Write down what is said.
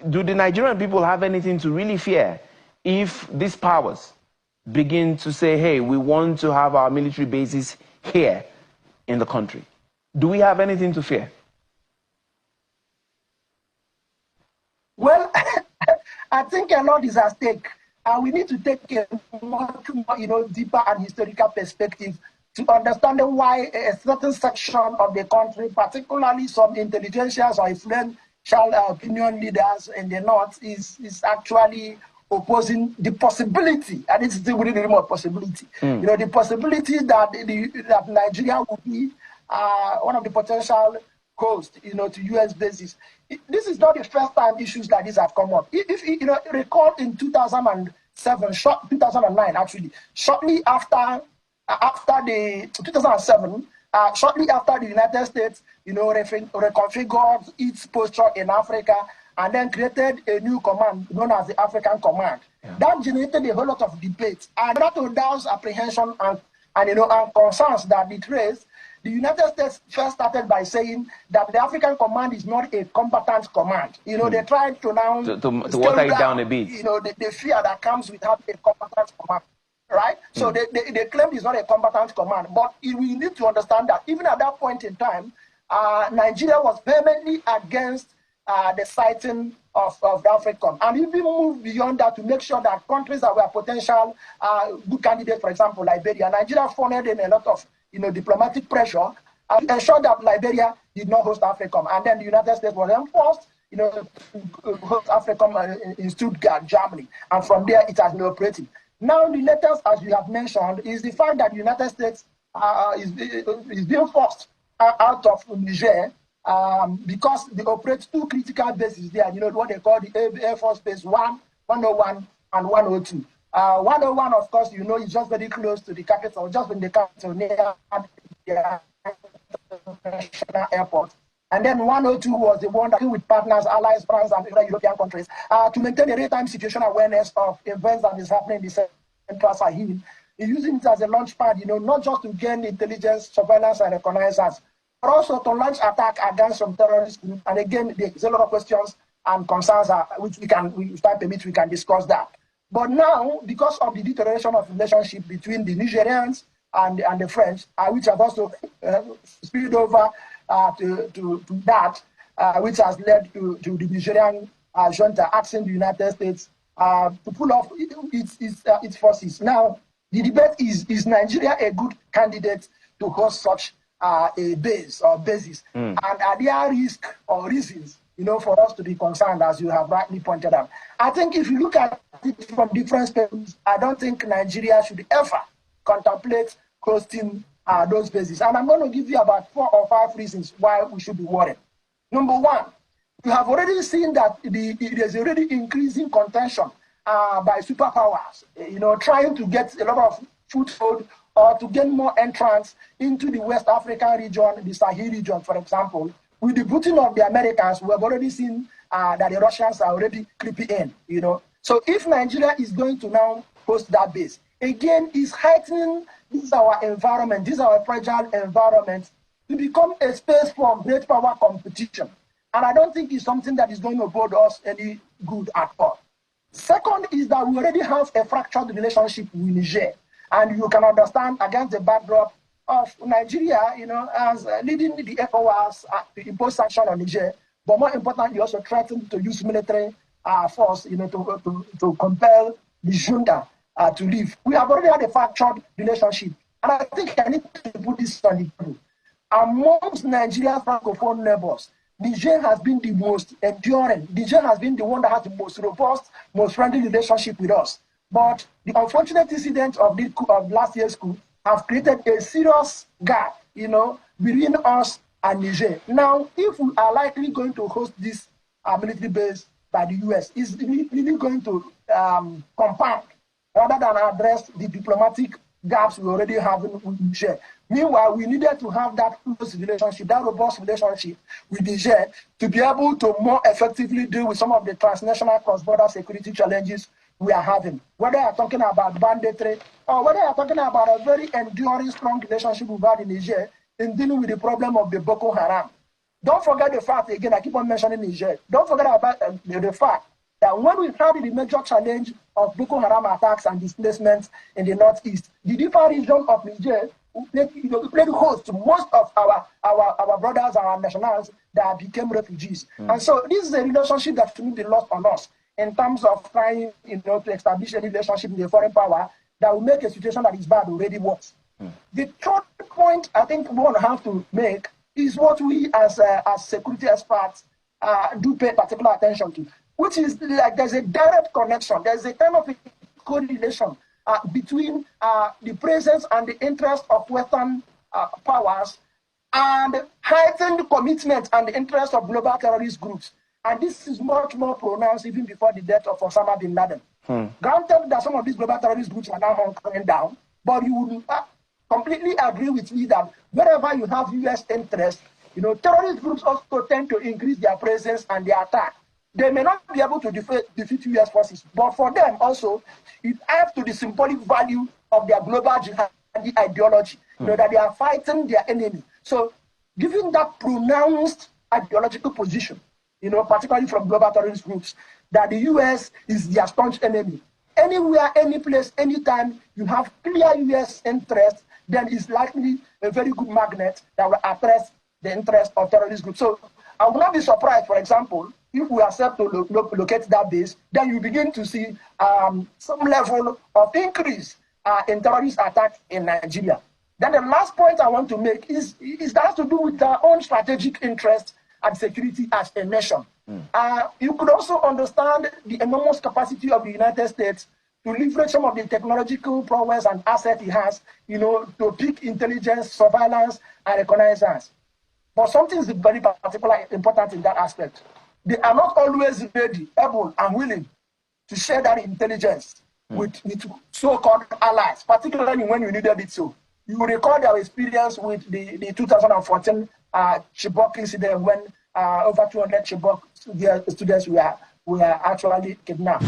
do the Nigerian people have anything to really fear if these powers begin to say, hey, we want to have our military bases here in the country? Do we have anything to fear? Well, I think a lot is at stake. We need to take a much more, deeper and historical perspective to understand why a certain section of the country, particularly some intelligentsia or influential opinion leaders in the north, is actually opposing the possibility, and it's still within the realm of possibility. The possibility that Nigeria will be one of the potential hosts, to U.S. bases. This is not the first time issues like this have come up. If recall in 2009 actually, shortly after the 2007, shortly after the United States, reconfigured its posture in Africa and then created a new command known as the African Command. Yeah. That generated a whole lot of debate. And that to douse apprehension and concerns that it raised, the United States first started by saying that the African Command is not a combatant command. They tried to now to water it down a bit. The fear that comes with having a combatant command, right? So they claim it's not a combatant command. But we need to understand that even at that point in time, Nigeria was vehemently against the sighting of the AFRICOM. And even moved beyond that to make sure that countries that were potential good candidates, for example, Liberia, Nigeria funneled in a lot of diplomatic pressure and ensured that Liberia did not host AFRICOM. And then the United States was then forced to host AFRICOM in Stuttgart, Germany. And from there, it has been operating. Now, the latest, as you have mentioned, is the fact that the United States is being forced out of Niger because they operate two critical bases there. What they call the Air Force Base 101 and 102. 101, of course, is just very close to the capital, just in the capital near the international airport. And then 102 was the one that with partners, allies, France, and other European countries to maintain a real-time situational awareness of events that is happening in the Central Sahel, using it as a launch pad, not just to gain intelligence, surveillance, and reconnaissance, but also to launch attack against some terrorist groups. And again, there's a lot of questions and concerns which if time permits, we can discuss that. But now, because of the deterioration of relationship between the Nigerians and the French, which have also spilled over to that, which has led to the Nigerian junta asking the United States to pull off its forces. Now, the debate is Nigeria a good candidate to host such a base or basis? And are there risks or reasons for us to be concerned, as you have rightly pointed out? I think if you look at it from different perspectives, I don't think Nigeria should ever contemplate hosting those bases. And I'm going to give you about 4 or 5 reasons why we should be worried. Number one, we have already seen that there's already increasing contention by superpowers, trying to get a lot of foothold or to gain more entrance into the West African region, the Sahel region, for example. With the booting of the Americans, we have already seen that the Russians are already creeping in, So if Nigeria is going to now host that base, again, is heightening this is our environment, this is our fragile environment, to become a space for great power competition. And I don't think it's something that is going to bode us any good at all. Second is that we already have a fractured relationship with Niger. And you can understand, against the backdrop of Nigeria, as leading the ECOWAS to impose sanctions on Niger, but more importantly, also threatened to use military force, to compel the junta to leave. We have already had a fractured relationship, and I think I need to put this on the table. Amongst Nigeria's francophone neighbors, Niger has been the most enduring. Niger has been the one that has the most robust, most friendly relationship with us. But the unfortunate incident of last year's coup have created a serious gap, between us and Niger. Now, if we are likely going to host this military base by the U.S., it's really going to compound rather than address the diplomatic gaps we already have with Niger. Meanwhile, we needed to have that close relationship, that robust relationship with Niger to be able to more effectively deal with some of the transnational cross-border security challenges we are having. Whether you're talking about banditry or whether you're talking about a very enduring, strong relationship we've had in Niger in dealing with the problem of the Boko Haram. Don't forget the fact, again, I keep on mentioning Niger. Don't forget about the fact that when we had the major challenge of Boko Haram attacks and displacements in the northeast, the deeper region of Niger played host to most of our brothers, our nationals that became refugees. And so this is a relationship that shouldn't be lost on us in terms of trying, to establish a relationship with a foreign power that will make a situation that is bad already worse. The third point I think we want to have to make is what we as security experts do pay particular attention to, which is like there's a direct connection, there's a kind of a correlation between the presence and the interest of Western powers and heightened commitment and the interest of global terrorist groups. And this is much more pronounced even before the death of Osama bin Laden. Granted that some of these global terrorist groups are now hunkering down, but you would completely agree with me that wherever you have U.S. interest, terrorist groups also tend to increase their presence and their attack. They may not be able to defeat U.S. forces, but for them also, it adds to the symbolic value of their global jihadi ideology, that they are fighting their enemy. So, given that pronounced ideological position, particularly from global terrorist groups, that the U.S. is their staunch enemy. Anywhere, any place, anytime you have clear U.S. interest, then it's likely a very good magnet that will address the interest of terrorist groups. So I will not be surprised, for example, if we accept to locate that base, then you begin to see some level of increase in terrorist attacks in Nigeria. Then the last point I want to make is that has to do with our own strategic interest and security as a nation. You could also understand the enormous capacity of the United States to leverage some of the technological prowess and assets it has, to pick intelligence, surveillance, and reconnaissance. But something is very particularly important in that aspect. They are not always ready, able, and willing to share that intelligence with so-called allies, particularly when you needed it so. You will recall their experience with the 2014 Chibok incident when over 200 Chibok students were actually kidnapped.